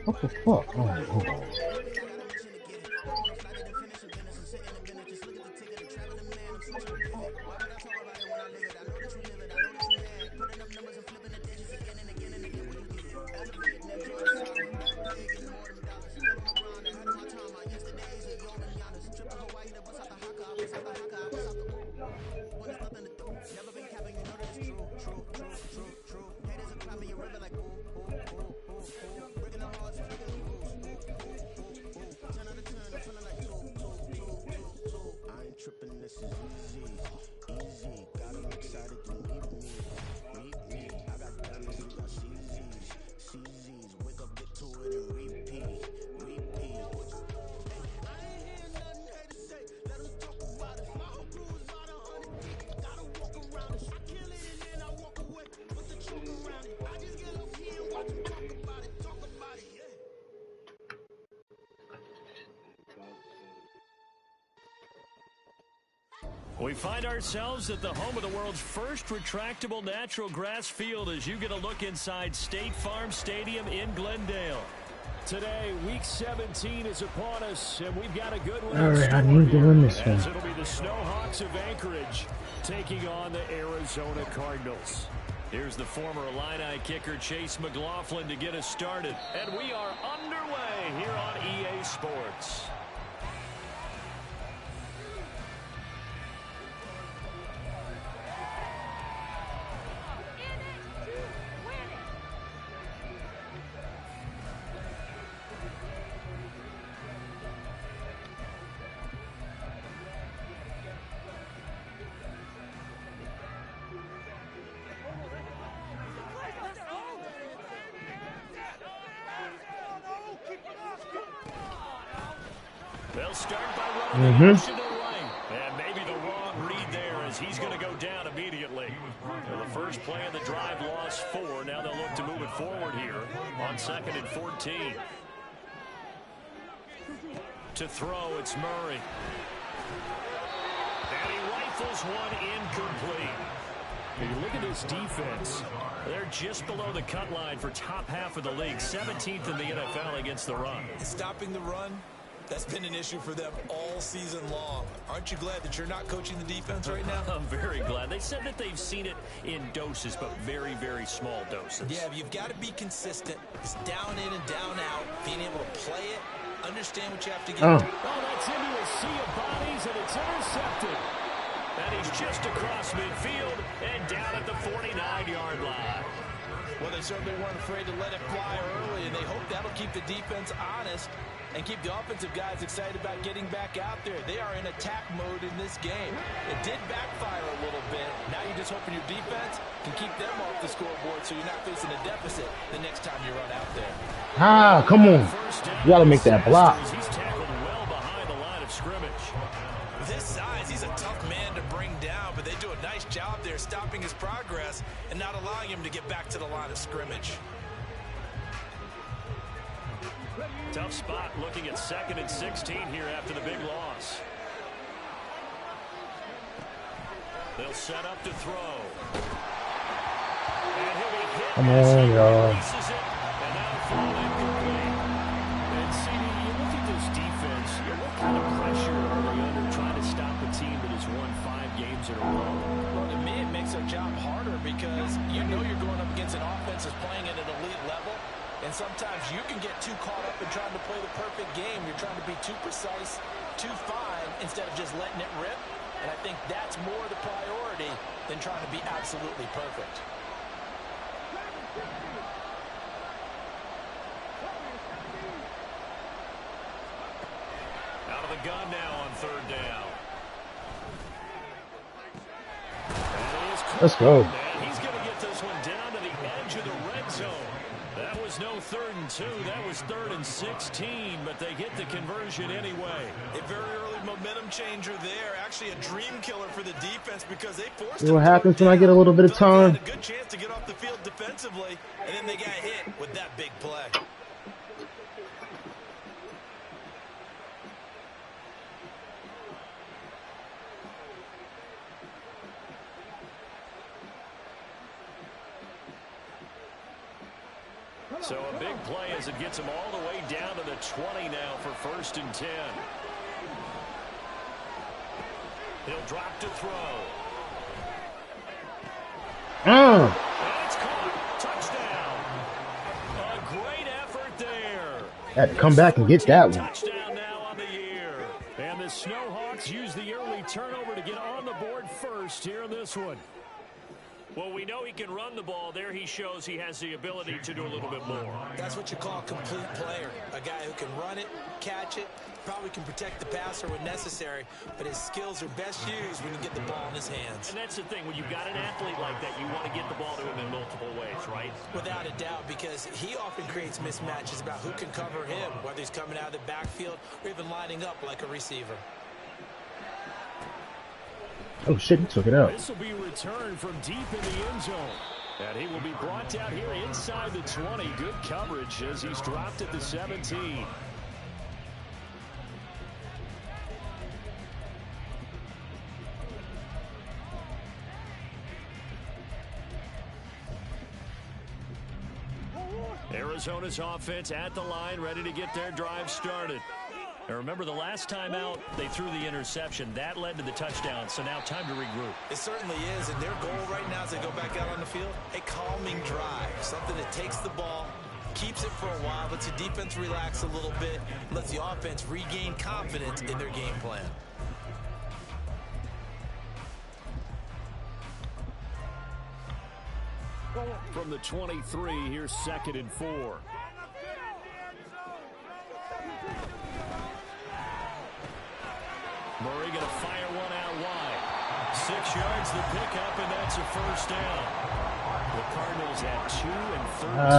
What the fuck? All right, hold on. We find ourselves at the home of the world's first retractable natural grass field as you get a look inside State Farm Stadium in Glendale. Today, Week 17 is upon us, and we've got a good one. All right, I need to win this one. It'll be the Snowhawks of Anchorage taking on the Arizona Cardinals. Here's the former Illini kicker Chase McLaughlin to get us started. And we are underway here on EA Sports. They'll start by running the option to the right. And maybe the wrong read there as he's going to go down immediately. The first play of the drive lost 4. Now they'll look to move it forward here on 2nd and 14. To throw, it's Murray. And he rifles one incomplete. When you look at this defense, they're just below the cut line for top half of the league. 17th in the NFL against the run. Stopping the run, that's been an issue for them all season long. Aren't you glad that you're not coaching the defense right now? I'm very glad. They said that they've seen it in doses, but very, very small doses. Yeah, you've got to be consistent. It's down in and down out, being able to play it, understand what you have to get. Oh, that's into a sea of bodies, and it's intercepted. And he's just across midfield and down at the 49-yard line. Well, they certainly weren't afraid to let it fly early, and they hope that'll keep the defense honest and keep the offensive guys excited about getting back out there. They are in attack mode in this game. It did backfire a little bit. Now you're just hoping your defense can keep them off the scoreboard so you're not facing a deficit the next time you run out there. Ah, come on. You got to make that block. He's tackled well behind the line of scrimmage. With his size, he's a tough man to bring down, but they do a nice job there stopping his progress and not allowing him to get back to the line of scrimmage. Tough spot looking at 2nd and 16 here after the big loss. They'll set up to throw. And he'll be hit. Come on, y'all. And now throw incomplete. And see, you look at this defense, what kind of pressure are they under trying to stop a team that has won 5 games in a row? Well, to me, it makes their job harder because you know you're going up against an offense that's playing at an elite level. And sometimes you can get too caught up in trying to play the perfect game. You're trying to be too precise, too fine, instead of just letting it rip. And I think that's more the priority than trying to be absolutely perfect. Out of the gun now on 3rd down. Let's go. And he's going to get this one down to the edge of the red zone. That was no 3rd and 2. That was 3rd and 16, but they get the conversion anyway. A very early momentum changer there. Actually a dream killer for the defense because they forced See what happens when I get a little bit of time. A good chance to get off the field defensively, and then they got hit with that big play. So a big play as it gets him all the way down to the 20 now for 1st and 10. He'll drop to throw. And it's caught. Touchdown. A great effort there. Had to come back and get that one. Touchdown now on the year. And the Snowhawks use the early turnover to get on the board first here in this one. Well, we know he can run the ball. There he shows he has the ability to do a little bit more. That's what you call a complete player. A guy who can run it, catch it, probably can protect the passer when necessary, but his skills are best used when you get the ball in his hands. And that's the thing. When you've got an athlete like that, you want to get the ball to him in multiple ways, right? Without a doubt, because he often creates mismatches about who can cover him, whether he's coming out of the backfield or even lining up like a receiver. Oh, shit, he took it out. This will be returned from deep in the end zone. And he will be brought down here inside the 20. Good coverage as he's dropped at the 17. Arizona's offense at the line, ready to get their drive started. And remember, the last time out, they threw the interception. That led to the touchdown, so now time to regroup. It certainly is, and their goal right now as they go back out on the field, a calming drive, something that takes the ball, keeps it for a while, lets the defense relax a little bit, lets the offense regain confidence in their game plan. From the 23, here's 2nd and 4. Murray going to fire one out wide. 6 yards the pickup, and that's a 1st down. The Cardinals at 2 and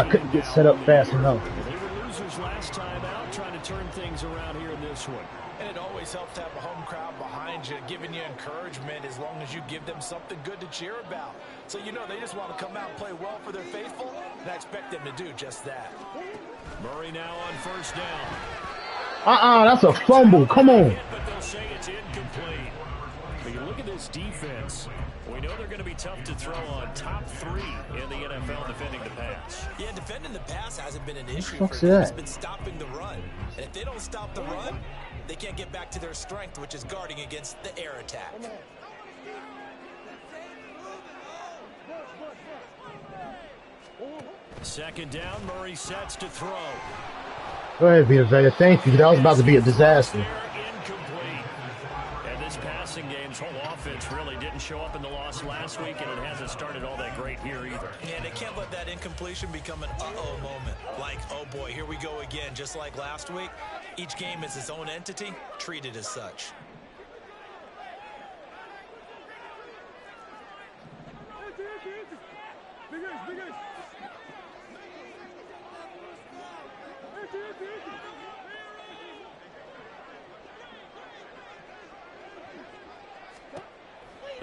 13. Couldn't get set up fast enough. They were losers last time out, trying to turn things around here in this one. And it always helps to have a home crowd behind you, giving you encouragement as long as you give them something good to cheer about. So you know they just want to come out and play well for their faithful, and I expect them to do just that. Murray now on 1st down. That's a fumble. Come on. But they'll say it's incomplete. But you look at this defense. We know they're going to be tough to throw on. Top 3 in the NFL defending the pass. Yeah, defending the pass hasn't been an issue What's for them. that? It's been stopping the run. And if they don't stop the run, they can't get back to their strength, which is guarding against the air attack. 2nd down, Murray sets to throw. Go ahead, Vita Vega. Thank you. That was about to be a disaster. Incomplete. And this passing game's whole offense really didn't show up in the loss last week, and it hasn't started all that great here either. And they can't let that incompletion become an uh-oh moment. Like, oh boy, here we go again, just like last week. Each game is its own entity, treated as such.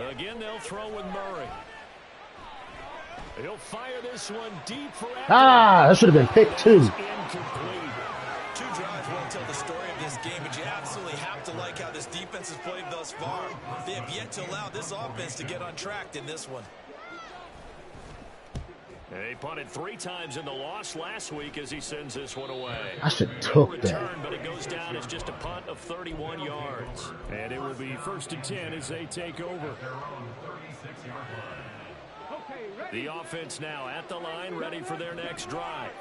Again, they'll throw with Murray. He'll fire this one deep for that should have been picked too. Incomplete. 2 drives won't tell the story of this game, but you absolutely have to like how this defense has played thus far. They have yet to allow this offense to get on track in this one. They punted 3 times in the loss last week as he sends this one away. I should have took that. Return, but it goes down as just a punt of 31 yards. And it will be 1st and 10 as they take over. The offense now at the line, ready for their next drive.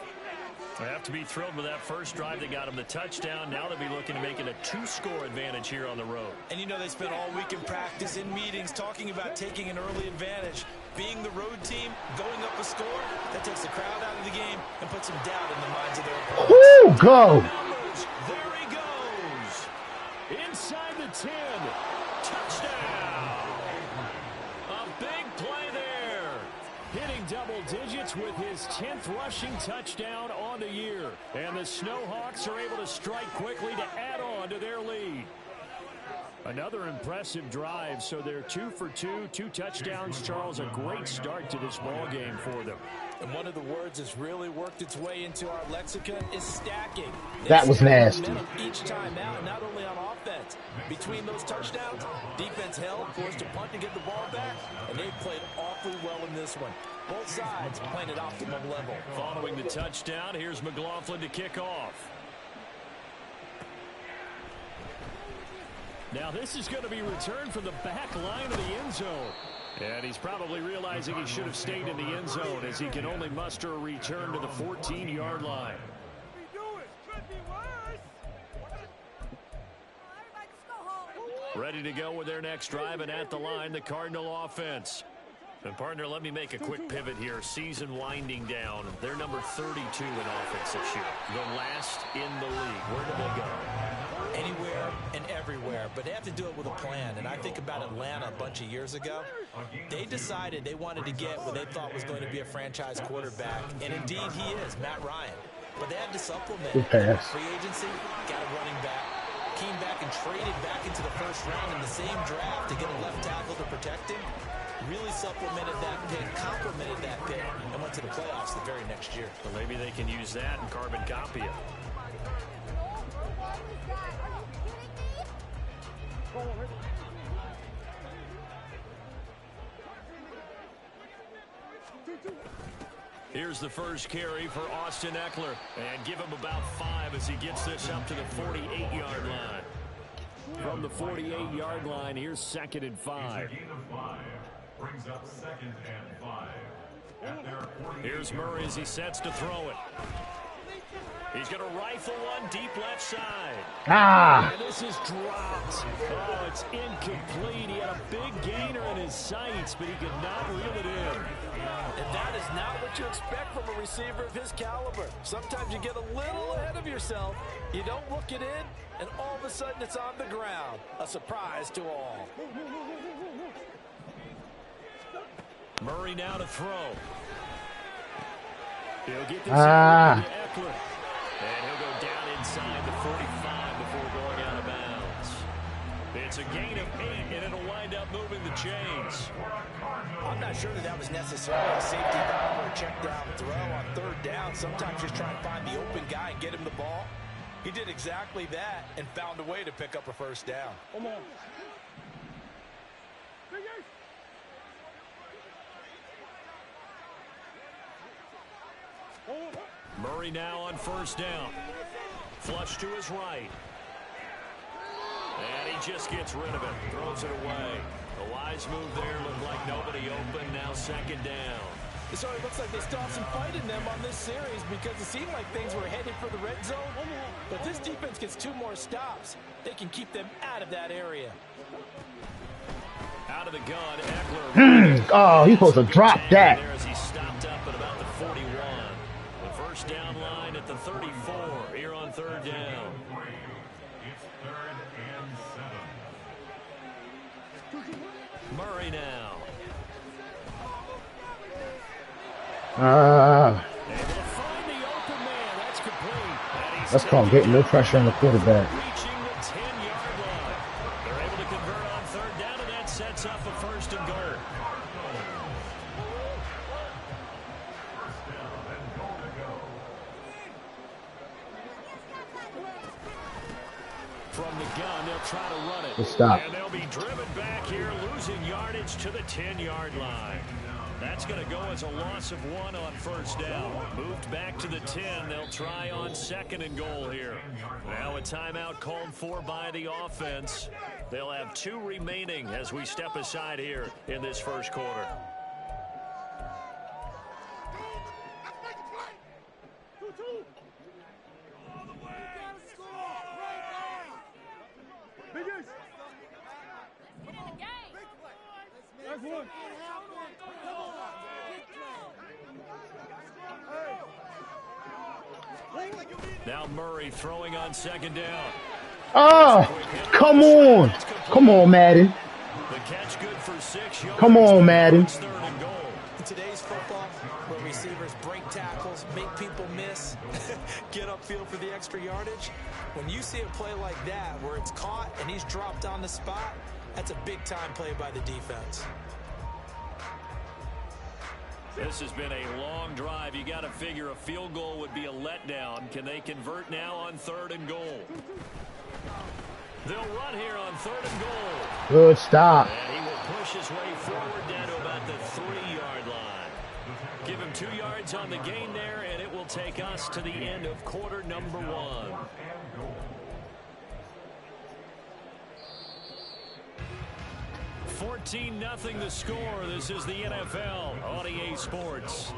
They have to be thrilled with that first drive that got them the touchdown. Now they'll be looking to make it a 2-score advantage here on the road. And you know they spent all week in practice, in meetings, talking about taking an early advantage. Being the road team, going up a score, that takes the crowd out of the game and puts some doubt in the minds of their opponents. Woo, go! There he goes. Inside the 10. Touchdown. A big play there. Hitting double digits with his 10th rushing touchdown on the year. And the Snowhawks are able to strike quickly to add on to their lead. Another impressive drive, so they're 2 for 2, 2 touchdowns. Charles, a great start to this ball game for them. And one of the words that's really worked its way into our lexicon is stacking. That was nasty. Each time out, not only on offense. Between those touchdowns, defense held, forced to punt to get the ball back, and they played awfully well in this one. Both sides playing at optimum level. Following the touchdown, here's McLaughlin to kick off. Now this is going to be returned from the back line of the end zone. And he's probably realizing he should have stayed in the end zone as he can only muster a return to the 14-yard line. Ready to go with their next drive, and at the line, the Cardinal offense. And partner, let me make a quick pivot here. Season winding down. They're number 32 in offense this year. The last in the league. Where do they go? Anywhere and everywhere, but they have to do it with a plan. And I think about Atlanta a bunch of years ago. They decided they wanted to get what they thought was going to be a franchise quarterback, and indeed he is, Matt Ryan. But they had to supplement free agency, got a running back, came back and traded back into the first round in the same draft to get a left tackle to protect him. Really supplemented that pick, complemented that pick, and went to the playoffs the very next year. Well, maybe they can use that and carbon copy it. Here's the first carry for Austin Eckler. And give him about 5 as he gets this up to the 48-yard line. From the 48-yard line, here's 2nd and 5. Brings up 2nd and 5. Here's Murray as he sets to throw it. He's going to rifle one deep left side. Ah! And this is dropped. Oh, it's incomplete. He had a big gainer in his sights, but he could not reel it in. And that is not what you expect from a receiver of his caliber. Sometimes you get a little ahead of yourself. You don't look it in, and all of a sudden it's on the ground. A surprise to all. Murray now to throw. He'll get this out to Eckler. And he'll go down inside the 45 before going out of bounds. It's a gain of 8, and it'll wind up moving the chains. I'm not sure that was necessarily a safety valve or a check down throw on 3rd down. Sometimes just try and find the open guy and get him the ball. He did exactly that and found a way to pick up a 1st down. Murray now on 1st down. Flush to his right. And he just gets rid of it. Throws it away. A wise move there. Looked like nobody open. Now 2nd down. It already looks like they still have some fight in them on this series because it seemed like things were headed for the red zone. But this defense gets 2 more stops. They can keep them out of that area. Out of the gun, Eckler. Oh, he's supposed to drop that. There as he stopped up at about the 41. The 1st down line at the 34. Here on 3rd down. It's 3rd and 7. Murray now. Able to find the open man. That's complete. That's called getting no pressure on the quarterback. Reaching the 10-yard line. They're able to convert on 3rd down, and that sets up a 1st and goal. From the gun, they'll try to run it. Stop. And they'll be driven back here, losing yardage to the 10-yard line. That's going to go as a loss of 1 on 1st down. Moved back to the 10. They'll try on 2nd and goal here. Now a timeout called for by the offense. They'll have 2 remaining as we step aside here in this 1st quarter. Now Murray throwing on 2nd down. Oh, come on. Come on, Madden. The catch good for 6 yards. Come on, Madden. 3rd and goal. In today's football, where receivers break tackles, make people miss, get upfield for the extra yardage, When you see a play like that where it's caught and he's dropped on the spot, that's a big-time play by the defense. This has been a long drive. You got to figure a field goal would be a letdown. Can they convert now on 3rd and goal? They'll run here on 3rd and goal. Good stop. And he will push his way forward down to about the 3-yard line. Give him 2 yards on the gain there, and it will take us to the end of quarter number 1. 14-0 the score. This is the NFL on EA Sports.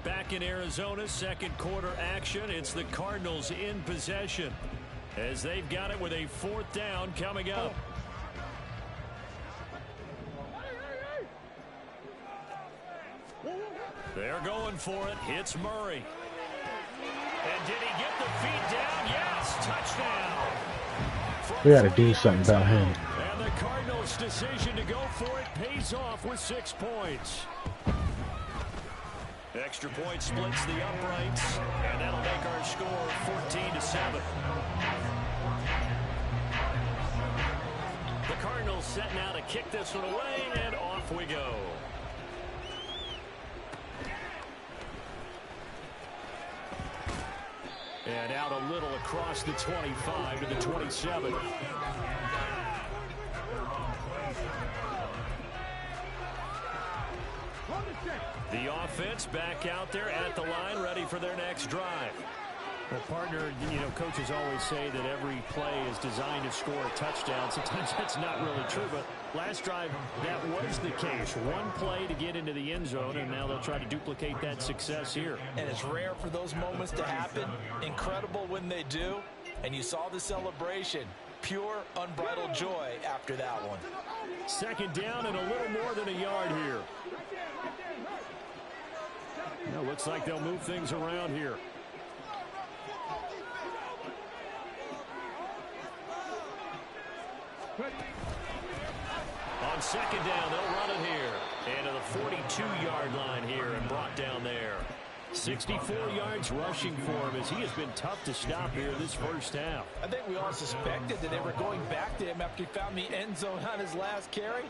Back in Arizona, second quarter action. It's the Cardinals in possession as they've got it with a 4th down coming up. They're going for it. Hits Murray. And did he get the feet down? Yes, touchdown. We got to do something about him. And the Cardinals' decision to go for it pays off with 6 points. Extra point splits the uprights, and that'll make our score 14-7. The Cardinals set now to kick this one away, and off we go. And out a little across the 25 to the 27. The offense back out there at the line, ready for their next drive. Well, partner, you know, coaches always say that every play is designed to score a touchdown. Sometimes that's not really true, but last drive, that was the case. One play to get into the end zone, and now they'll try to duplicate that success here. And it's rare for those moments to happen. Incredible when they do. And you saw the celebration. Pure, unbridled joy after that one. Second down and a little more than a yard here. Well, looks like they'll move things around here. On second down, they'll run it here. And to the 42-yard line here and brought down there. 64 yards rushing for him as he has been tough to stop here this first half. I think we all suspected that they were going back to him after he found the end zone on his last carry.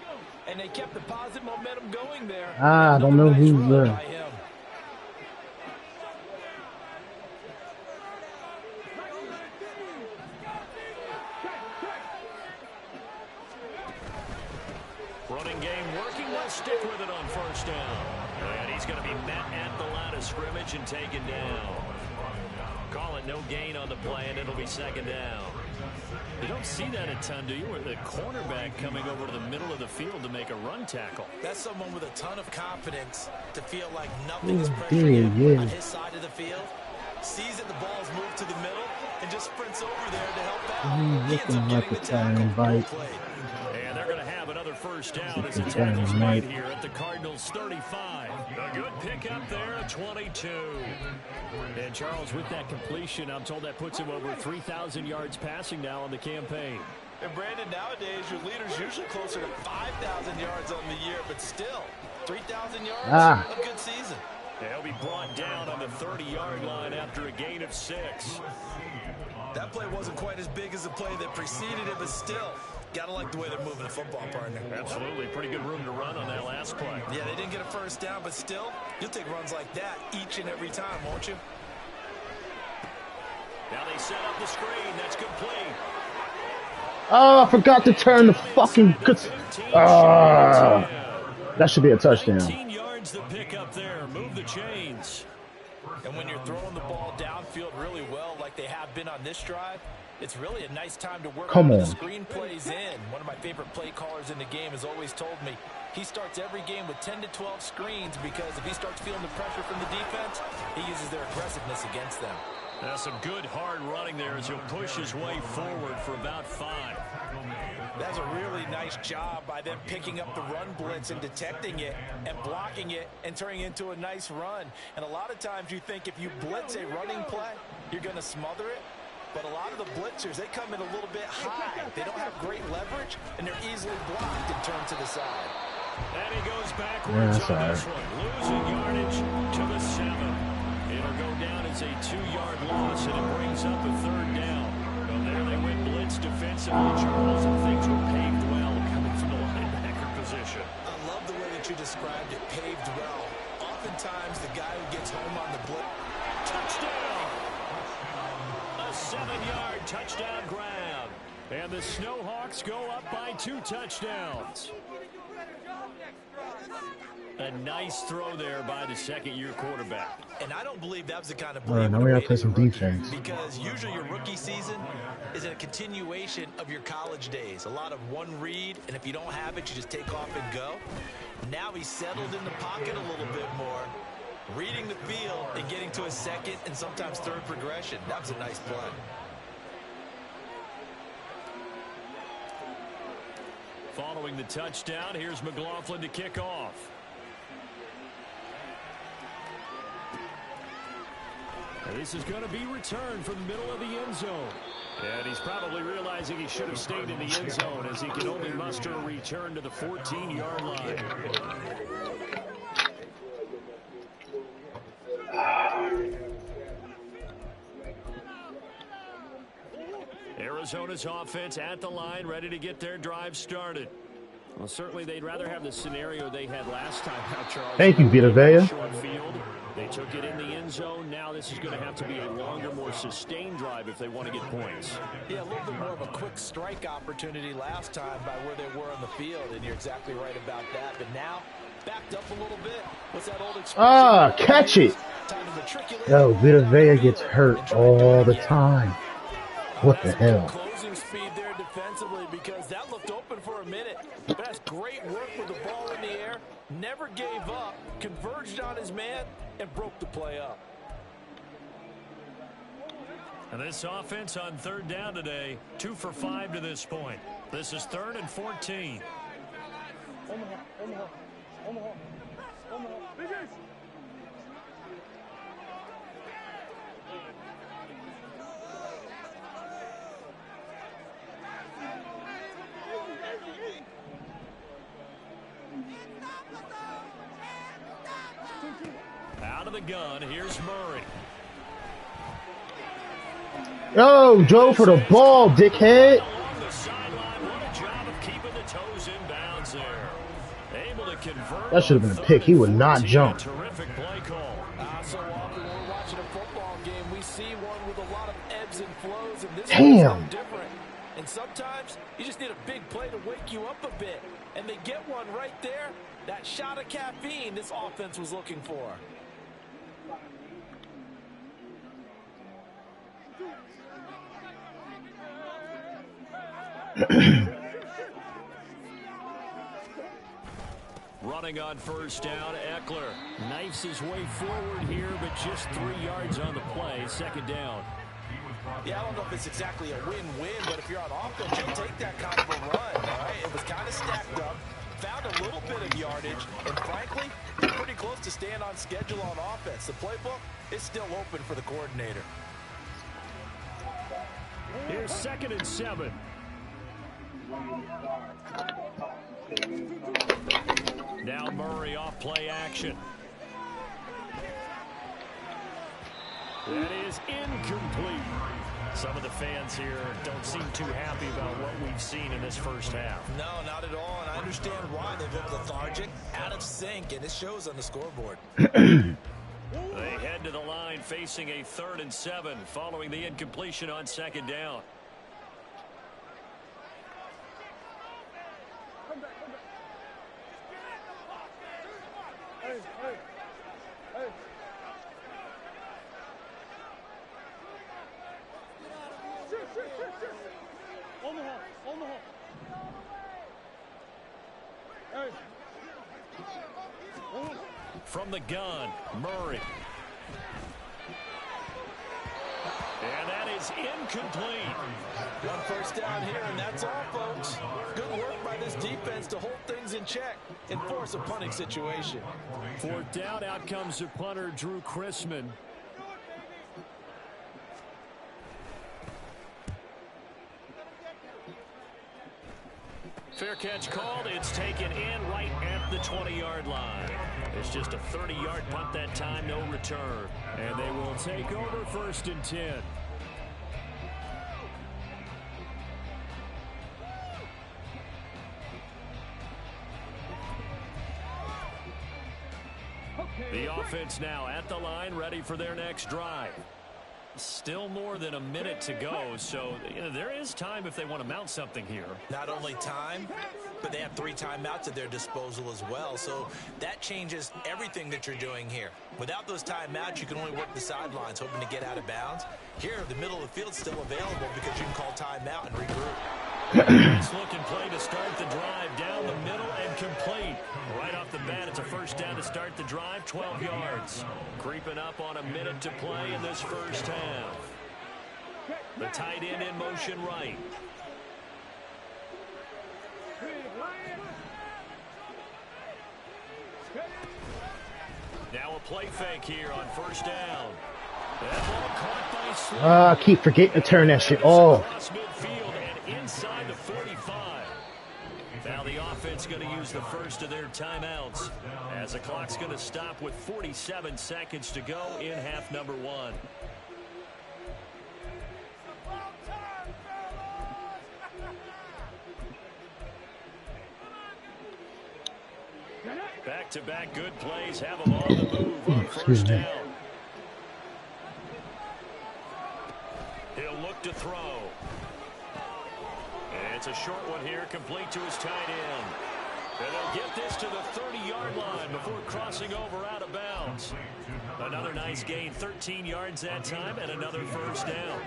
And they kept the positive momentum going there. I don't know who's there. Running game working. We'll stick with it on first down. And he's going to be met at the line of scrimmage and taken down. Call it no gain on the play, and it'll be second down. You don't see that a ton, do you? With the cornerback coming over to the middle of the field to make a run tackle. That's someone with a ton of confidence to feel like nothing is pressuring him on his side of the field. Sees that the ball's moved to the middle and just sprints over there to help out. He ends up getting the tackle. And they're going to have another first down as the tackle's made here at the Cardinals 35. A good pickup there at 22. And Charles, with that completion, I'm told that puts him over 3,000 yards passing now on the campaign. And Brandon, nowadays your leader's usually closer to 5,000 yards on the year, but still 3,000 yards, a good season. He'll be brought down on the 30-yard line after a gain of 6. That play wasn't quite as big as the play that preceded it, but still, gotta like the way they're moving the football, partner. Absolutely. Pretty good room to run on that last play. Yeah, they didn't get a first down, but still, you'll take runs like that each and every time, won't you? Now they set up the screen. That's complete. Oh, I forgot to turn the fucking... that should be a touchdown. 19 yards the pick up there. Move the chains. And when you're throwing the ball downfield really well like they have been on this drive, it's really a nice time to work the screen plays in. One of my favorite play callers in the game has always told me he starts every game with 10 to 12 screens because if he starts feeling the pressure from the defense, he uses their aggressiveness against them. That's some good hard running there as he'll push his way forward for about 5. That's a really nice job by them picking up the run blitz and detecting it and blocking it and turning it into a nice run. And a lot of times you think if you blitz a running play, you're going to smother it. But a lot of the blitzers, they come in a little bit high. They don't have great leverage, and they're easily blocked and turned to the side. And he goes backwards on this one, losing yardage to the 7. It'll go down as a 2-yard loss, and it brings up a 3rd down. Well, there they went blitz defensively, Charles, and things were paved well coming from the linebacker position. I love the way that you described it, paved well. Oftentimes, the guy who gets home on the blitz. Touchdown! A 7-yard touchdown grab. And the Snowhawks go up by 2 touchdowns. A nice throw there by the second-year quarterback. And I don't believe that was the kind of All right, now we got to play some defense. Because usually your rookie season is a continuation of your college days. A lot of one read, and if you don't have it, you just take off and go. Now he's settled in the pocket a little bit more, reading the field and getting to a second and sometimes third progression. That was a nice play. Following the touchdown, here's McLaughlin to kick off. This is going to be returned from the middle of the end zone. And he's probably realizing he should have stayed in the end zone as he can only muster a return to the 14-yard line. Arizona's offense at the line, ready to get their drive started. Well, certainly they'd rather have the scenario they had last time out, Charles. Thank you, Vita Vea. Short field. They took it in the end zone. Now this is going to have to be a longer, more sustained drive if they want to get points. Yeah, a little bit more of a quick strike opportunity last time by where they were on the field, and you're exactly right about that. But now, backed up a little bit. What's that old expression? Ah, catch it. Yo, Vita Vea gets hurt all the time. What the hell? Closing speed there defensively because that looked open for a minute. Best great work with the ball in the air. Never gave up. Converged on his man and broke the play up. And this offense on 3rd down today, 2 for 5 to this point. This is 3rd and 14. Out of the gun, here's Murray. Yo, Joe for the ball, dickhead. Along the sideline, what a job of keeping the toes in bounds there. Able to convert. That should have been a pick. He would not jump. Terrific play call. So often when we're watching a football game, we see one with a lot of ebbs and flows, and this Damn. one's no different. And sometimes you just need a big play to wake you up a bit, and they get one right there. That shot of caffeine this offense was looking for. Running on 1st down, Eckler knifes his way forward here, but just 3 yards on the play. 2nd down. Yeah, I don't know if it's exactly a win-win, but if you're on offense, you take that kind of a run, all right? It was kind of stacked up, found a little bit of yardage, and frankly, they're pretty close to staying on schedule on offense. The playbook is still open for the coordinator. Here's 2nd and 7. Now Murray off play action. That is incomplete. Some of the fans here don't seem too happy about what we've seen in this first half. No, not at all, and I understand why. They look lethargic, out of sync, and it shows on the scoreboard. They head to the line facing a 3rd and 7 following the incompletion on 2nd down. From the gun, Murray. And that is incomplete. 1 first down here, and that's all, folks. Good work by this defense to hold things in check and force a punting situation. 4th down, out comes the punter, Drew Chrisman. Fair catch called. It's taken in right at the 20-yard line. It's just a 30-yard punt that time, no return. And they will take over 1st and 10. The offense now at the line, ready for their next drive. Still more than a minute to go, so there is time if they want to mount something here. Not only time, but they have 3 timeouts at their disposal as well, so that changes everything that you're doing here. Without those timeouts, you can only work the sidelines, hoping to get out of bounds. Here, the middle of the field is still available because you can call timeout and regroup. Nice looking play to start the drive down the middle and complete. Right off the bat, it's a first down to start the drive, 12 yards. Creeping up on a minute to play in this first half. The tight end in motion right. Now a play fake here on first down. That ball caught by Slade. I keep forgetting to turn that shit off. Across midfield and inside the 45. Now the offense going to use the first of their timeouts as the clock's going to stop with 47 seconds to go in half number 1. Back-to-back good plays have them on the move on first down. He'll look to throw. And it's a short one here, complete to his tight end. And they'll get this to the 30-yard line before crossing over out of bounds. Another nice gain, 13 yards that time, and another first down.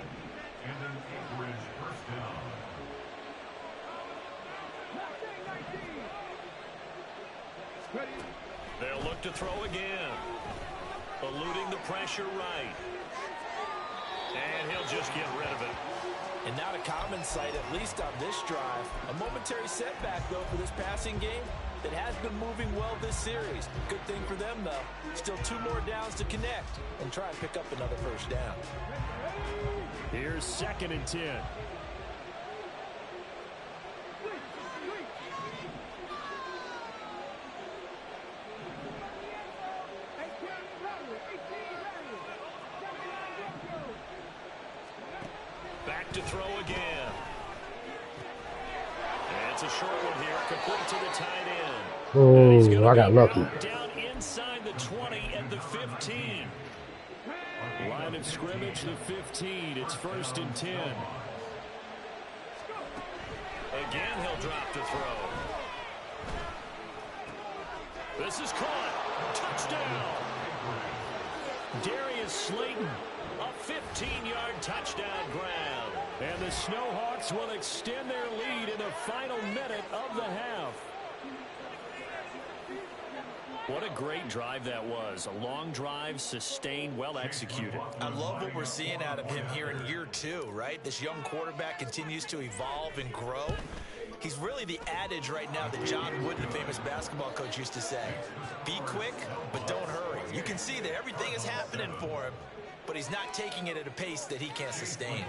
They'll look to throw again. Eluding the pressure right. And he'll just get rid of it. And not a common sight, at least on this drive. A momentary setback, though, for this passing game that has been moving well this series. Good thing for them, though. Still 2 more downs to connect and try and pick up another first down. Here's 2nd and 10. Back to throw again. And it's a short one here, complete to the tight end. Oh, I got lucky. Down inside the 20 and the 15. Line of scrimmage, the 15. It's 1st and 10. Again, he'll drop the throw. This is caught. Touchdown. Darius Slayton. A 15-yard touchdown grab. And the Snowhawks will extend their lead in the final minute of the half. What a great drive that was. A long drive, sustained, well executed. I love what we're seeing out of him here in year 2, right? This young quarterback continues to evolve and grow. He's really the adage right now that John Wooden, the famous basketball coach, used to say. Be quick, but don't hurry. You can see that everything is happening for him, but he's not taking it at a pace that he can't sustain.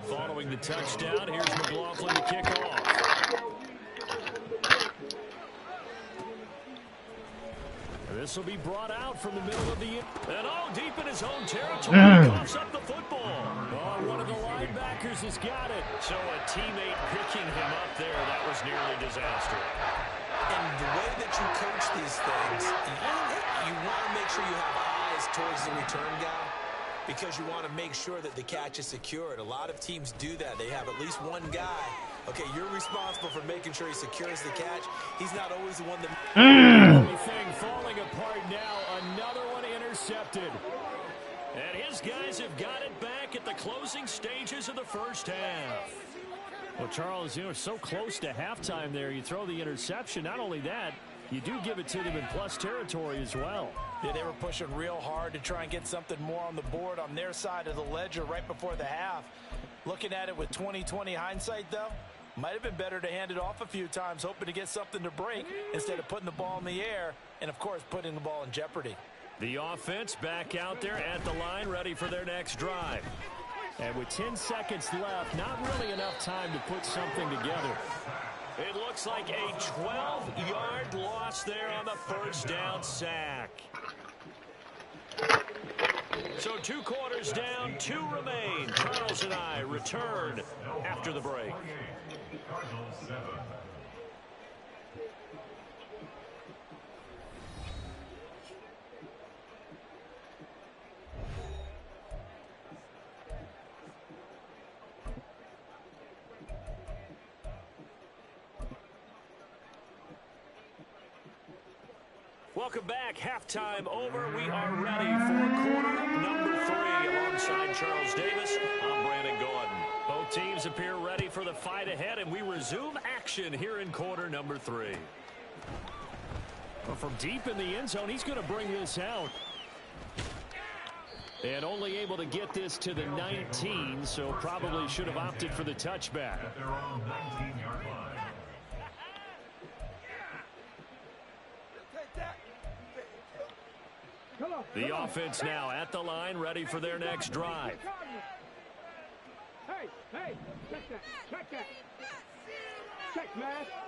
Following the touchdown, here's McLaughlin to kick off. This will be brought out from the middle of the... And deep in his own territory, coughs up the football. One of the linebackers has got it. So a teammate picking him up there, that was nearly disastrous. And the way that you coach these things, you want to make sure you have eyes towards the return guy, because you want to make sure that the catch is secured. A lot of teams do that. They have at least one guy. Okay, you're responsible for making sure he secures the catch. He's not always the one that... Everything falling apart now. Another one intercepted. And his guys have got it back at the closing stages of the first half. Well, Charles, you know, so close to halftime there. You throw the interception. Not only that, you do give it to them in plus territory as well. Yeah, they were pushing real hard to try and get something more on the board on their side of the ledger right before the half. Looking at it with 20/20 hindsight, though, might have been better to hand it off a few times, hoping to get something to break instead of putting the ball in the air and, of course, putting the ball in jeopardy. The offense back out there at the line, ready for their next drive. And with 10 seconds left, not really enough time to put something together. It looks like a 12-yard loss there on the first down sack. So 2 quarters down, 2 remain. Charles and I return after the break. Cardinals 7. Welcome back. Halftime over. We are ready for quarter number 3. Alongside Charles Davis, I'm Brandon Gordon. Both teams appear ready for the fight ahead, and we resume action here in quarter number 3. Well, from deep in the end zone, he's going to bring this out. And only able to get this to the 19, so probably should have opted for the touchback. At their own 19-yard line. The offense now at the line, ready for their next drive. Hey, check that, check that.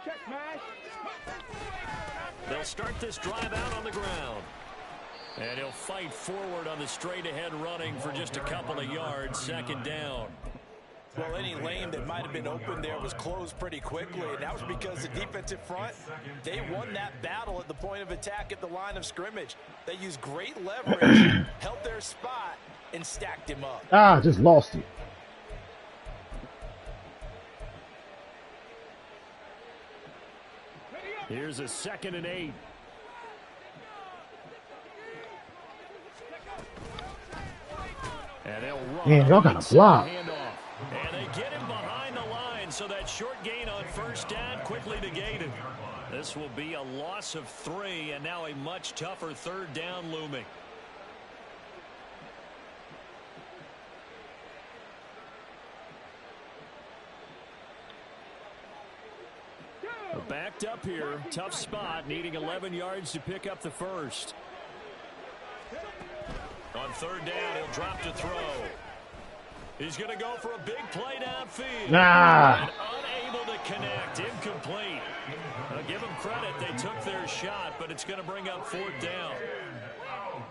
Check mash. They'll start this drive out on the ground. And he'll fight forward on the straight-ahead running for just a couple of yards, second down. Well, any lane that might have been open there was closed pretty quickly, and that was because the defensive front, they won that battle at the point of attack at the line of scrimmage. They used great leverage, held their spot, and stacked him up. Ah, just lost it. Here's a 2nd and 8. And they'll run. Man, y'all got a block. And they get him behind the line, so that short gain on first down quickly negated. This will be a loss of 3, and now a much tougher third down looming. We're backed up here. Tough spot, needing 11 yards to pick up the first. On third down, he'll drop to throw. He's going to go for a big play downfield. And unable to connect. Incomplete. Give them credit. They took their shot, but it's going to bring up 4th down.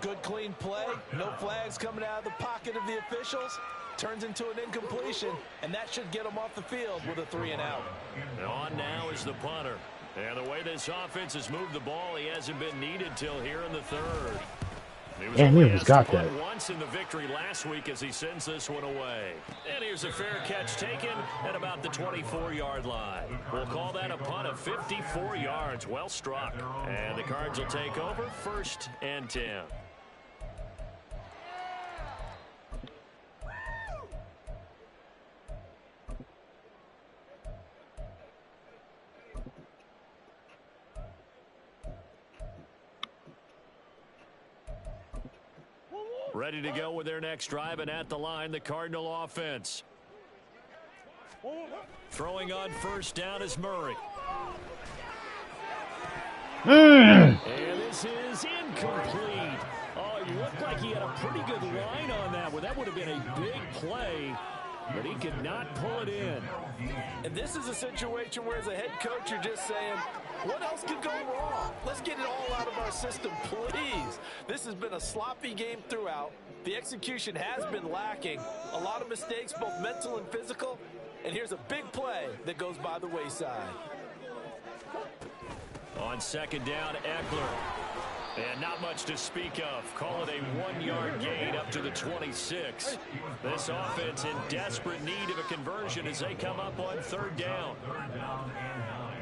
Good, clean play. No flags coming out of the pocket of the officials. Turns into an incompletion, and that should get them off the field with a 3 and out. On now is the punter. And the way this offense has moved the ball, he hasn't been needed till here in the third. And he was got that. Once in the victory last week as he sends this one away. And here's a fair catch taken at about the 24-yard line. We'll call that a punt of 54 yards. Well struck. And the Cards will take over 1st and 10. Ready to go with their next drive, and at the line, the Cardinal offense. Throwing on first down is Murray. And this is incomplete. Oh, he looked like he had a pretty good line on that one. That would have been a big play, but he could not pull it in. And this is a situation where, as a head coach, you're just saying, what else could go wrong? Let's get it all out of our system, please. This has been a sloppy game throughout. The execution has been lacking. A lot of mistakes, both mental and physical. And here's a big play that goes by the wayside. On second down, Eckler. And not much to speak of. Call it a 1-yard gain up to the 26. This offense in desperate need of a conversion as they come up on third down. Third down and 9.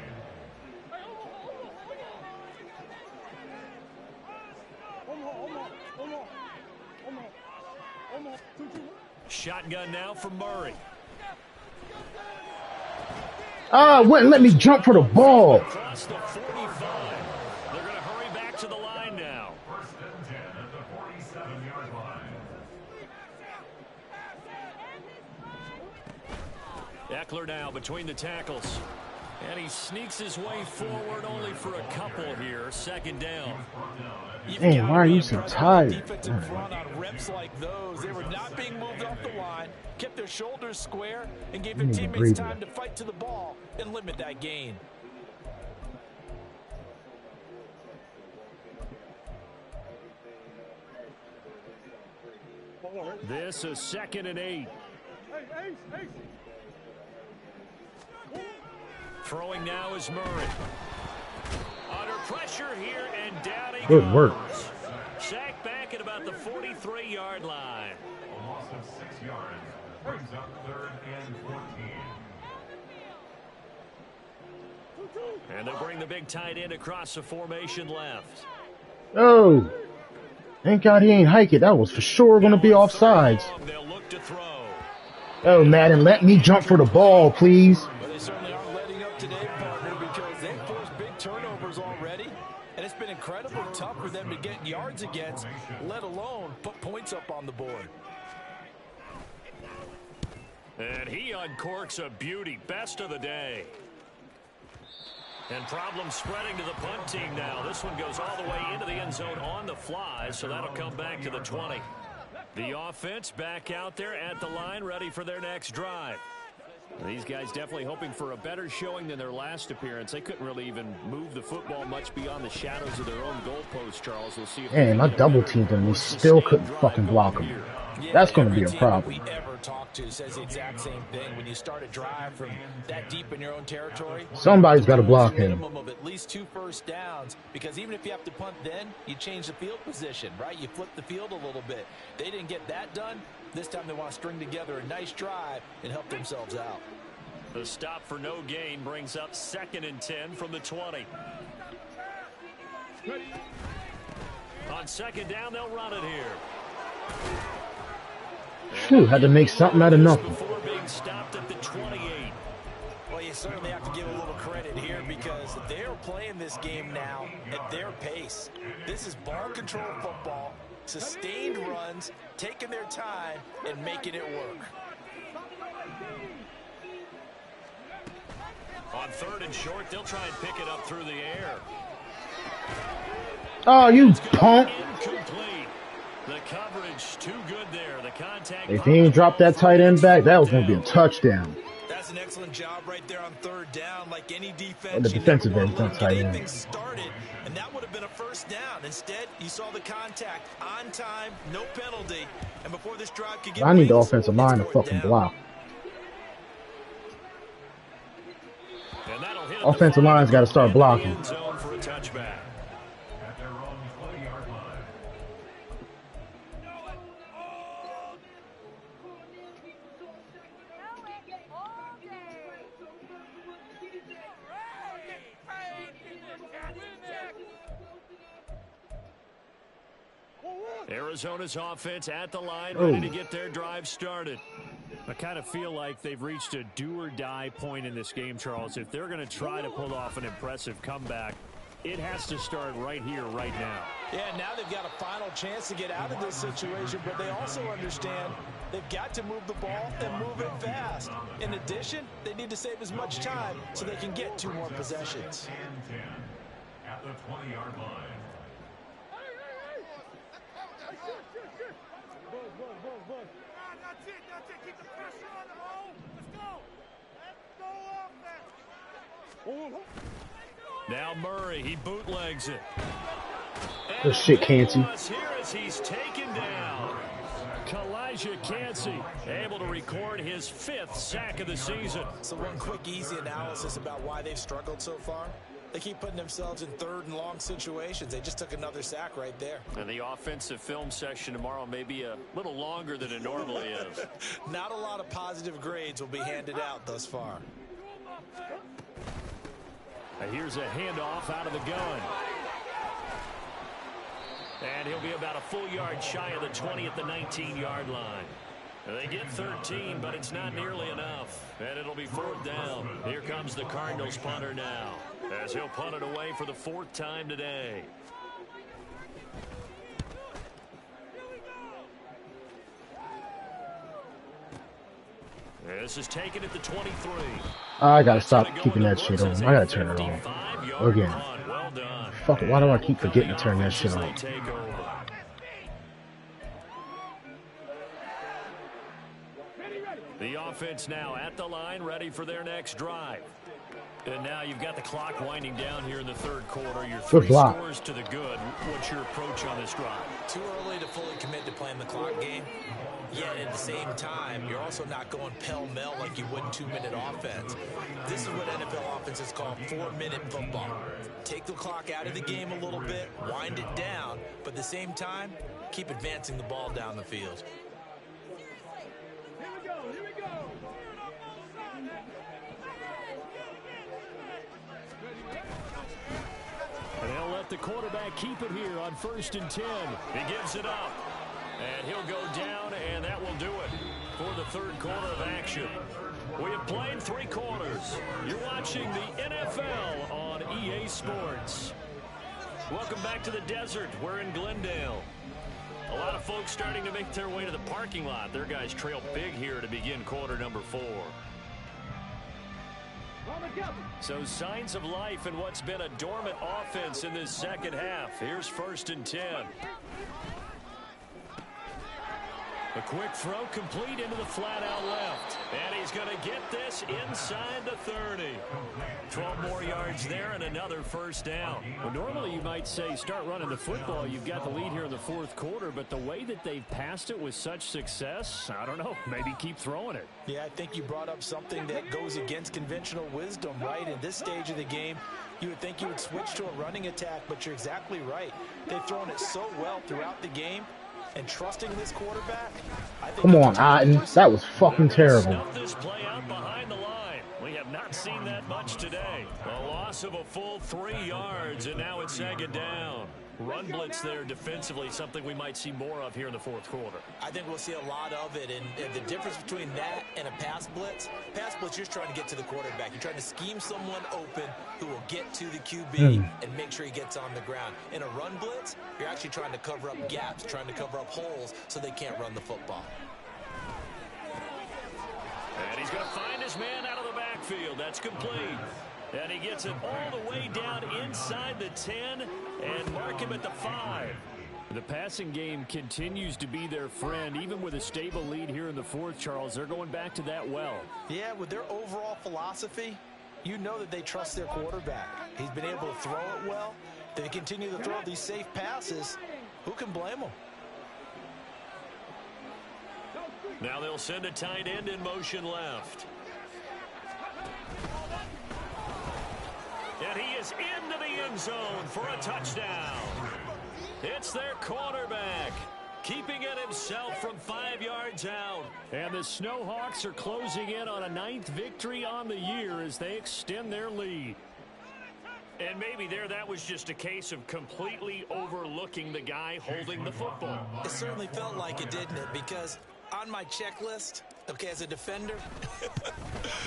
Shotgun now from Murray. Wouldn't let me jump for the ball. Across the 45. They're going to hurry back to the line now. 1st and 10 at the 47-yard line. Eckler now between the tackles. And he sneaks his way forward only for a couple here. Second down. Man, why are you so tired? Defensive front on reps like those. They were not being moved off the line, kept their shoulders square, and gave their teammates time to fight to the ball and limit that gain. This is 2nd and 8. Throwing now is Murray. Under pressure here, and down he Good goes. work. Sacked back at about the 43-yard line. A loss of 6 yards. Brings up 3rd and 14. And they'll bring the big tight end across the formation left. Oh, thank God he ain't hike it. That was for sure going to be offsides. They'll look to throw. Oh, Madden, let me jump for the ball, please. Well, they certainly aren't letting up today, partner, because they've forced big turnovers already, and it's been incredibly tough for them to get yards against, let alone put points up on the board. And he uncorks a beauty. Best of the day. And problems spreading to the punt team now. This one goes all the way into the end zone on the fly, so that'll come back to the 20. The offense back out there at the line, ready for their next drive. These guys definitely hoping for a better showing than their last appearance. They couldn't really even move the football much beyond the shadows of their own goalpost, Charles. We'll see if Damn, I double teamed him. We still couldn't fucking block him. That's going to be a problem. We ever talk to says the exact same thing. When you start a drive from that deep in your own territory, Somebody's got to block him. minimum of at least 2 first downs, because even if you have to punt, then you change the field position, right? You flip the field a little bit. They didn't get that done. This time they want to string together a nice drive and help themselves out. The stop for no gain brings up 2nd and 10 from the 20. On 2nd down, they'll run it here. Phew, had to make something out of nothing. Before being stopped at the 28. Well, you certainly have to give a little credit here, because they're playing this game now at their pace. This is ball control football, sustained runs, taking their time and making it work. On 3rd and short, they'll try and pick it up through the air. Oh, you punk. Incomplete. The coverage too good there. The contact. If he ain't dropped that tight end back, that was going to be a touchdown. That's an excellent job right there on 3rd down. Like any defense, Or the defensive end, not tight end. Things started, and that would have been a first down. Instead, you saw the contact on time, no penalty, and before this drive could get I need the wings, offensive line to it's fourth fucking down. block. And that'll hit Offensive line's got to start blocking. end zone for a touchback. At their own 20-yard line. Arizona's offense at the line, ready to get their drive started. I kind of feel like they've reached a do-or-die point in this game, Charles. If they're going to try to pull off an impressive comeback, it has to start right here, right now. Yeah, now they've got a final chance to get out of this situation, but they also understand they've got to move the ball and move it fast. In addition, they need to save as much time so they can get 2 more possessions. And 10. At the 20-yard line. Keep the pressure on them, home. Let's go. Now Murray, he bootlegs it. Good shit, Cansey. Here as he's taken down. Kalijah Cansey able to record his 5th sack of the season. So one quick, easy analysis about why they've struggled so far. They keep putting themselves in 3rd and long situations. They just took another sack right there. And the offensive film session tomorrow may be a little longer than it normally is. Not a lot of positive grades will be handed out thus far. Here's a handoff out of the gun. And he'll be about a full yard shy of the 20 at the 19-yard line. They get 13, but it's not nearly enough. And it'll be 4th down. Here comes the Cardinals punter now, as he'll punt it away for the 4th time today. This is taken at the 23. I got to stop keeping that shit on. I got to turn it off. Again. Well done. Fuck it, why do I keep forgetting to turn that shit They on? take over. The offense now at the line, ready for their next drive. And now you've got the clock winding down here in the third quarter. Your three scores to the good. What's your approach on this drive? Too early to fully commit to playing the clock game. Yet at the same time, you're also not going pell-mell like you would in 2-minute offense. This is what NFL offenses call 4-minute football. Take the clock out of the game a little bit, wind it down, but at the same time, keep advancing the ball down the field. Here we go. And they'll let the quarterback keep it here on 1st and 10. He gives it up. And he'll go down, and that will do it for the third quarter of action. We have played 3 quarters. You're watching the NFL on EA Sports. Welcome back to the desert. We're in Glendale. A lot of folks starting to make their way to the parking lot. Their guys trail big here to begin quarter number 4. So signs of life in what's been a dormant offense in this second half. Here's 1st and 10. A quick throw complete into the flat out left. And he's going to get this inside the 30. 12 more yards there and another first down. Well, normally you might say start running the football. You've got the lead here in the fourth quarter, but the way that they've passed it with such success, I don't know, maybe keep throwing it. Yeah, I think you brought up something that goes against conventional wisdom, right? In this stage of the game, you would think you would switch to a running attack, but you're exactly right. They've thrown it so well throughout the game. And trusting this quarterback, I think. Come on, Otten. That was fucking terrible. Snuff this play out behind the line. We have not seen that much today. A loss of a full 3 yards, and now it's 2nd down. Run blitz there defensively, something we might see more of here in the fourth quarter. I think we'll see a lot of it, and the difference between that and a pass blitz, you're just trying to get to the quarterback. You're trying to scheme someone open who will get to the QB and make sure he gets on the ground. In a run blitz, you're actually trying to cover up gaps, trying to cover up holes so they can't run the football. And he's going to find his man out of the backfield. That's complete. And he gets it all the way down inside the 10 and mark him at the 5. The passing game continues to be their friend. Even with a stable lead here in the fourth, Charles, they're going back to that well. Yeah, with their overall philosophy, you know that they trust their quarterback. He's been able to throw it well. They continue to throw these safe passes. Who can blame them? Now they'll send a tight end in motion left. And he is into the end zone for a touchdown. It's their quarterback, keeping it himself from 5 yards out. And the Snowhawks are closing in on a 9th victory on the year as they extend their lead. And maybe that was just a case of completely overlooking the guy holding the football. It certainly felt like it, didn't it? Because on my checklist, okay, as a defender,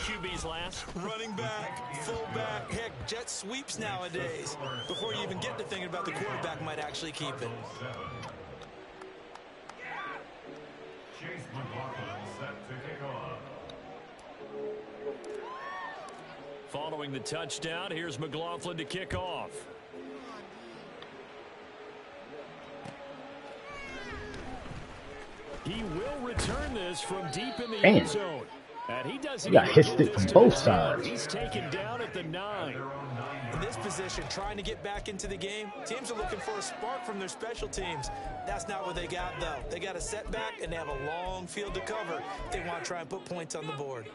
QB's last. running back, fullback, heck, jet sweeps nowadays. Before you even get to thinking about the quarterback might actually keep it. Chase McLaughlin set to kick off. Following the touchdown, here's McLaughlin to kick off. He will return this from deep in the end zone. And he doesn't got hit it from both sides. He's taken down at the 9. In this position, trying to get back into the game, teams are looking for a spark from their special teams. That's not what they got, though. They got a setback, and they have a long field to cover if they want to try and put points on the board.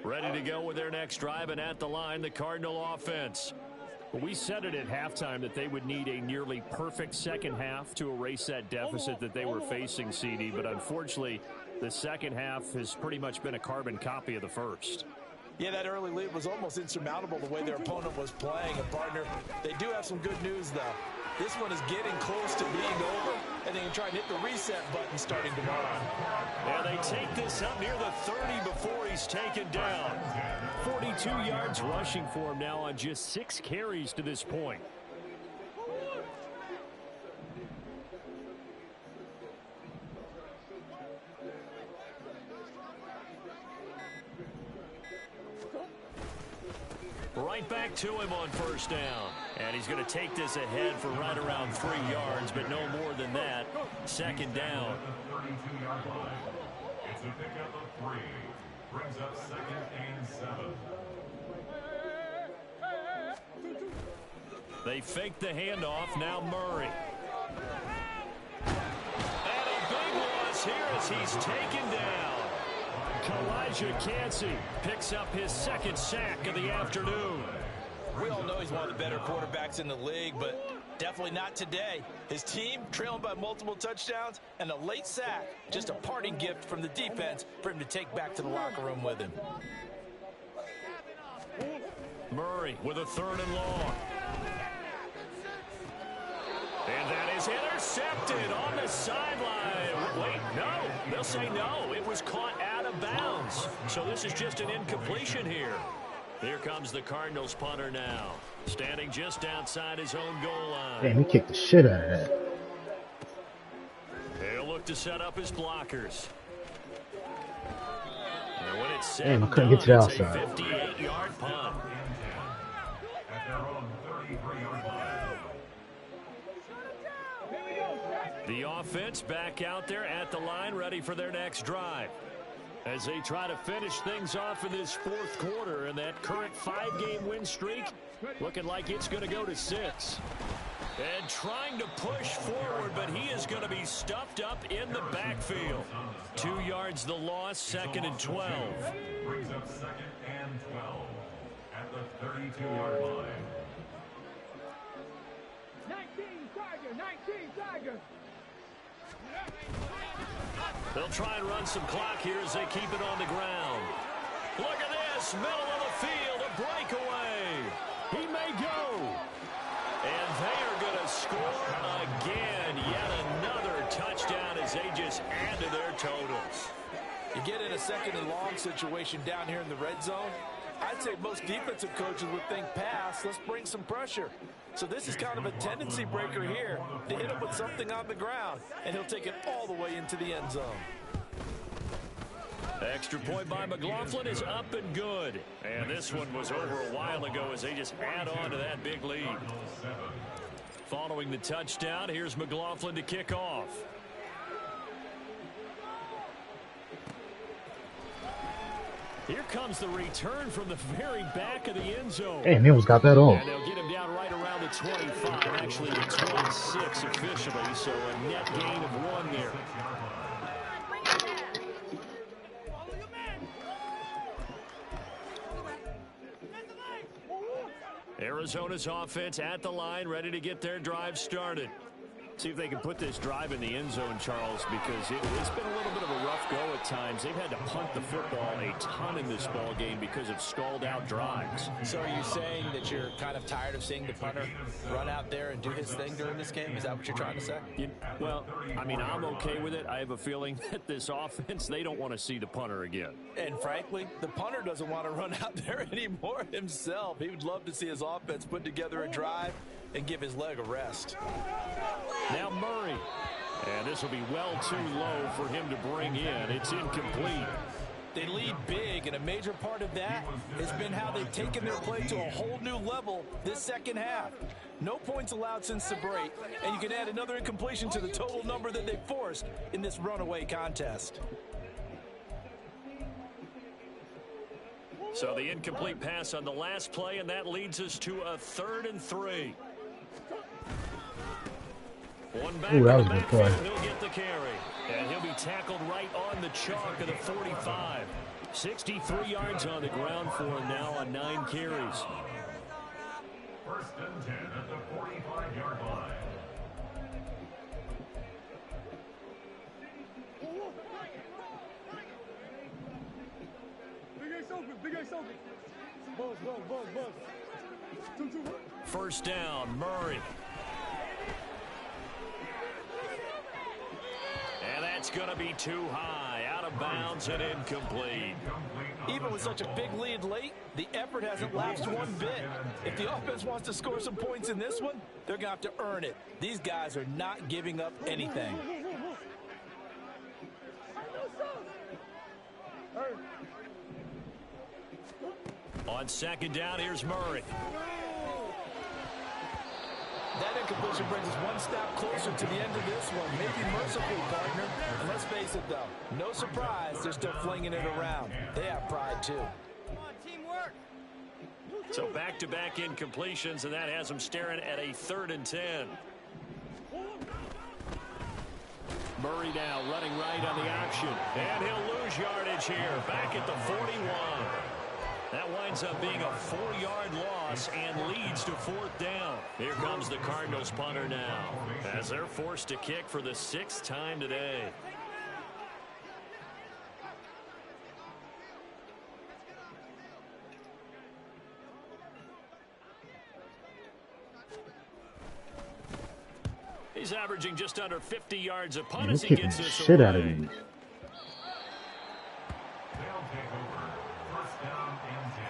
Ready to go with their next drive, and at the line, the Cardinal offense. We said it at halftime that they would need a nearly perfect second half to erase that deficit that they were facing, CD, but unfortunately, the second half has pretty much been a carbon copy of the first. Yeah, that early lead was almost insurmountable the way their opponent was playing. And, partner, they do have some good news, though. This one is getting close to being over, and they can try and hit the reset button starting tomorrow. And they take this up near the 30 before he's taken down. 42 yards rushing for him now on just 6 carries to this point. Right back to him on first down. And he's going to take this ahead for right around 3 yards, but no more than that. Second down. It's a pickup of 3. Brings up 2nd and 7. They fake the handoff. Now Murray. And a big loss here as he's taken down. Kalijah Cansey picks up his 2nd sack of the afternoon. We all know he's one of the better quarterbacks in the league, but definitely not today. His team trailing by multiple touchdowns and a late sack, just a parting gift from the defense for him to take back to the locker room with him. Murray with a 3rd and long. And that is intercepted on the sideline. Wait, no. They'll say no. It was caught out of bounds. So this is just an incompletion here. Here comes the Cardinals punter now. Standing just outside his own goal line. Damn, he kicked the shit out of that. He'll look to set up his blockers. And when it's set, damn, I couldn't get to the outside. It's a 58-yard punt. At their own 33-yard line. The offense back out there at the line, ready for their next drive. As they try to finish things off in this 4th quarter, and that current 5-game win streak looking like it's going to go to 6. And trying to push forward, but he is going to be stuffed up in the backfield. 2 yards the loss, 2nd and 12. Brings up 2nd and 12 at the 32-yard line. 19 Tiger. They'll try and run some clock here as they keep it on the ground. Look at this, middle of the field, a breakaway. He may go. And they are going to score again. Yet another touchdown as they just add to their totals. You get in a 2nd and long situation down here in the red zone. I'd say most defensive coaches would think pass, let's bring some pressure. So this is kind of a tendency breaker here to hit him with something on the ground, and he'll take it all the way into the end zone. Extra point by McLaughlin is up and good. And this one was over a while ago as they just add on to that big lead. Following the touchdown, here's McLaughlin to kick off. Here comes the return from the very back of the end zone. Damn, he almost got that on. And they'll get him down right around the 25, actually the 26 officially, so a net gain of 1 there. Arizona's offense at the line, ready to get their drive started. See if they can put this drive in the end zone, Charles, because it's been a little bit of a rough go at times. They've had to punt the football a ton in this ball game because of stalled-out drives. So are you saying that you're kind of tired of seeing the punter run out there and do his thing during this game? Is that what you're trying to say? Well, I mean, I'm okay with it. I have a feeling that this offense, they don't want to see the punter again. And frankly, the punter doesn't want to run out there anymore himself. He would love to see his offense put together a drive and give his leg a rest. Now Murray. And this will be well too low for him to bring in. It's incomplete. They lead big, and a major part of that has been how they've taken their play to a whole new level this second half. No points allowed since the break, and you can add another incompletion to the total number that they forced in this runaway contest. So the incomplete pass on the last play, and that leads us to a 3rd and 3. One back in the backfield, he'll get the carry. And he'll be tackled right on the chalk of the 45. 63 yards on the ground for him now on 9 carries. 1st and 10 at the 45-yard line. Big Ace open. Buzz. 2-2. 1st down, Murray. And that's going to be too high, out of bounds and incomplete. Even with such a big lead late, the effort hasn't lapsed one bit. If the offense wants to score some points in this one, they're going to have to earn it. These guys are not giving up anything. On 2nd down, here's Murray. That incompletion brings us one step closer to the end of this one. Maybe mercifully, partner. And let's face it, though, no surprise, they're still flinging it around. They have pride, too. Come on, teamwork. So back-to-back incompletions, and that has them staring at a 3rd and 10. Murray now running right on the option. And he'll lose yardage here. Back at the 41. That winds up being a 4-yard loss and leads to 4th down. Here comes the Cardinals punter now, as they're forced to kick for the 6th time today. He's averaging just under 50 yards a punt Man, as they're he kicking gets the this shit out of away. these. They'll take over. First down and 10.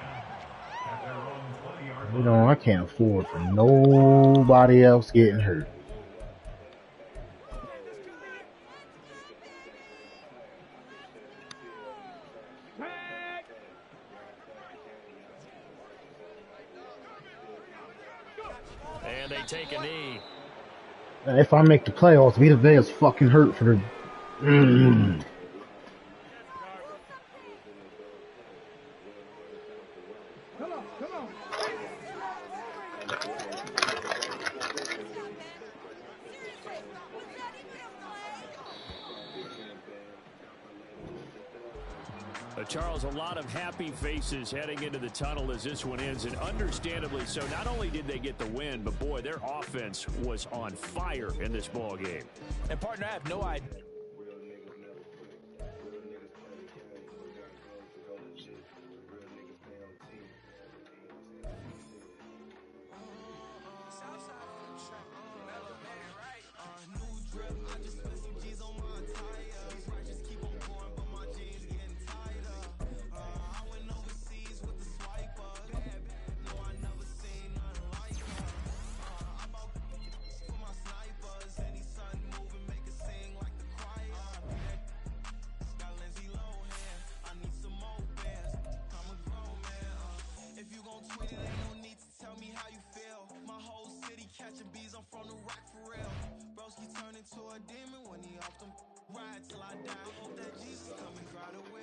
At their own 20-yard You know, I can't afford for nobody else getting hurt. Tag. And they take a knee. And if I make the playoffs, Vita Vea is fucking hurt for the. Come on, come on. Charles, a lot of happy faces heading into the tunnel as this one ends, and understandably so. Not only did they get the win, but boy, their offense was on fire in this ball game. And, partner, I have no idea. Catching bees, I'm from the rock for real. Broski turned into a demon when he off them ride till I die. Hope that Jesus come and guard the will.